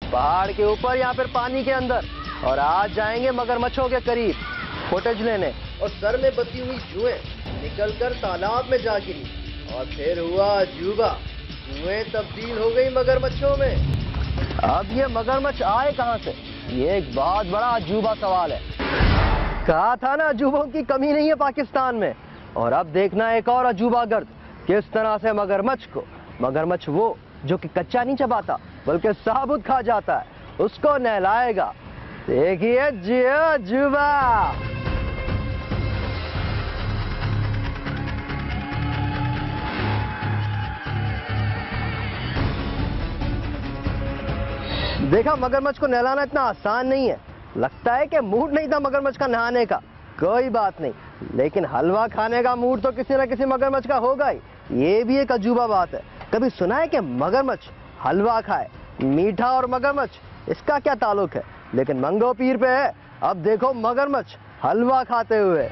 पहाड़ के ऊपर या फिर पानी के अंदर, और आज जाएंगे मगरमच्छों के करीब फुटेज लेने। और सर में बसी हुई जुएं निकलकर तालाब में जा गिरी और फिर हुआ अजूबा। जुएं तब्दील हो गई मगरमच्छों में। अब ये मगरमच्छ आए कहां से, ये एक बहुत बड़ा अजूबा सवाल है। कहा था ना अजूबों की कमी नहीं है पाकिस्तान में। और अब देखना एक और अजूबा गर्द, किस तरह से मगरमच्छ वो जो कि कच्चा नहीं चबाता बल्कि साबुत खा जाता है, उसको नहलाएगा। देखिए जी अजूबा। देखा, मगरमच्छ को नहलाना इतना आसान नहीं है। लगता है कि मूड नहीं था मगरमच्छ का नहाने का। कोई बात नहीं, लेकिन हलवा खाने का मूड तो किसी न किसी मगरमच्छ का होगा ही। ये भी एक अजूबा बात है। कभी सुना है कि मगरमच्छ हलवा खाए? मीठा और मगरमच्छ, इसका क्या ताल्लुक है? लेकिन मंगो पीर पे है। अब देखो मगरमच्छ हलवा खाते हुए।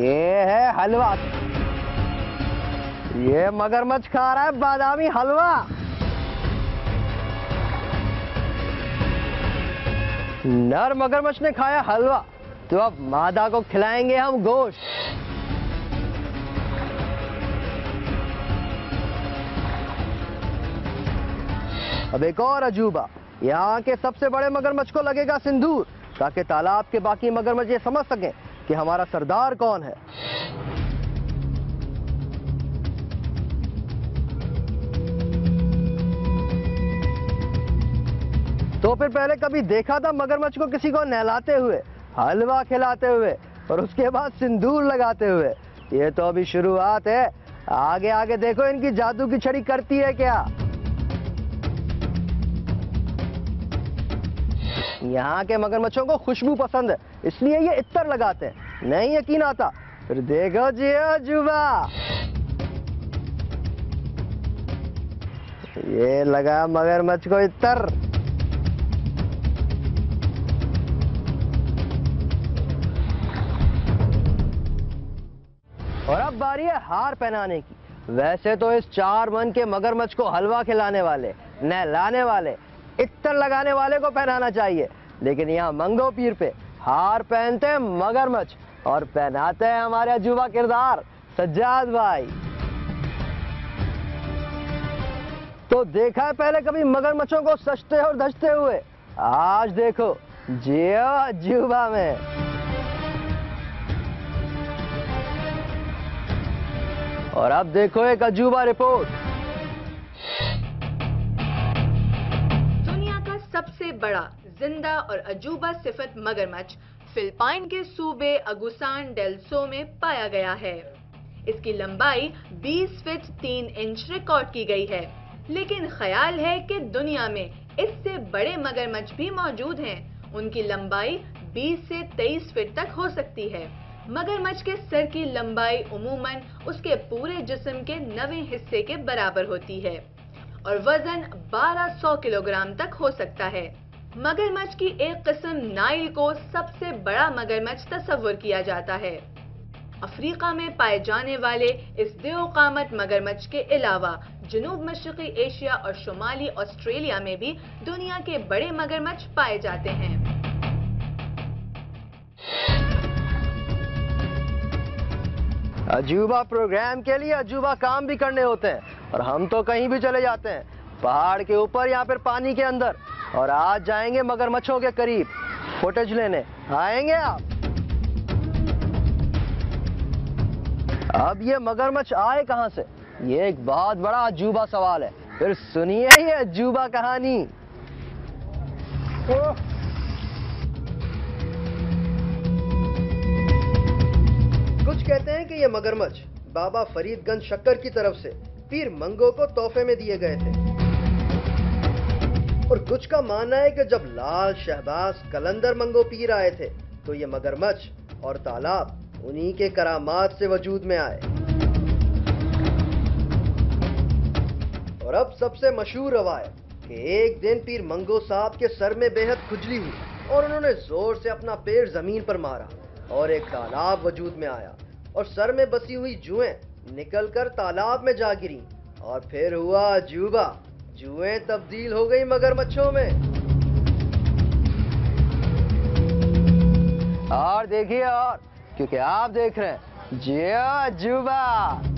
ये है हलवा। ये मगरमच्छ खा रहा है बादामी हलवा। नर मगरमच्छ ने खाया हलवा, तो अब मादा को खिलाएंगे हम गोश्त। अब एक और अजूबा, यहाँ के सबसे बड़े मगरमच्छ को लगेगा सिंदूर, ताकि तालाब के बाकी मगरमच्छ ये समझ सकें कि हमारा सरदार कौन है। तो फिर पहले कभी देखा था मगरमच्छ को किसी को नहलाते हुए, हलवा खिलाते हुए और उसके बाद सिंदूर लगाते हुए? ये तो अभी शुरुआत है। आगे आगे देखो इनकी जादू की छड़ी करती है क्या। यहाँ के मगरमच्छों को खुशबू पसंद है, इसलिए ये इत्तर लगाते हैं। नहीं यकीन आता? फिर देखो जी अजूबा। ये लगा मगरमच्छ को इत्तर। और अब बारी है हार पहनाने की। वैसे तो इस 4 मन के मगरमच्छ को हलवा खिलाने वाले, नहलाने वाले, इत्तर लगाने वाले को पहनाना चाहिए, लेकिन यहाँ मंगो पीर पे हार पहनते हैं मगरमच्छ और पहनाते हैं हमारे अजूबा किरदार सज्जाद भाई। तो देखा है पहले कभी मगरमच्छों को सजते और धजते हुए? आज देखो जियो अजूबा में। और अब देखो एक अजूबा रिपोर्ट। दुनिया का सबसे बड़ा जिंदा और अजूबा सिफत मगरमच्छ फिलिपाइन के सूबे अगुसान डेल सो में पाया गया है। इसकी लंबाई 20 फीट 3 इंच रिकॉर्ड की गई है, लेकिन ख्याल है कि दुनिया में इससे बड़े मगरमच्छ भी मौजूद हैं। उनकी लंबाई 20 से 23 फीट तक हो सकती है। मगरमच्छ के सर की लंबाई उमूमन उसके पूरे जिस्म के 9वें हिस्से के बराबर होती है और वजन 1200 किलोग्राम तक हो सकता है। मगरमच्छ की एक किस्म नाइल को सबसे बड़ा मगरमच्छ तस्वुर किया जाता है। अफ्रीका में पाए जाने वाले इस देओकामत मगरमच्छ के अलावा जनूब मशरकी एशिया और शुमाली ऑस्ट्रेलिया में भी दुनिया के बड़े मगरमच्छ पाए जाते हैं। अजूबा प्रोग्राम के लिए अजूबा काम भी करने होते हैं, और हम तो कहीं भी चले जाते हैं, पहाड़ के ऊपर या फिर पानी के अंदर। और आज जाएंगे मगरमच्छों के करीब फुटेज लेने। आएंगे आप? अब ये मगरमच्छ आए कहां से, ये एक बहुत बड़ा अजूबा सवाल है। फिर सुनिए ये अजूबा कहानी। कुछ कहते हैं कि ये मगरमच्छ बाबा फरीदगंज शक्कर की तरफ से पीर मंगो को तोहफे में दिए गए थे। और कुछ का मानना है कि जब लाल शहबाज कलंदर मंगो पीर आए थे तो ये मगरमच्छ और तालाब उन्हीं के करामात से वजूद में आए। और अब सबसे मशहूर रवायत कि एक दिन पीर मंगो साहब के सर में बेहद खुजली हुई और उन्होंने जोर से अपना पैर जमीन पर मारा और एक तालाब वजूद में आया और सर में बसी हुई जुएं निकलकर तालाब में जा गिरी और फिर हुआ अजूबा। जुएं तब्दील हो गई मगरमच्छों में। और देखिए, और क्योंकि आप देख रहे हैं जियो अजूबा।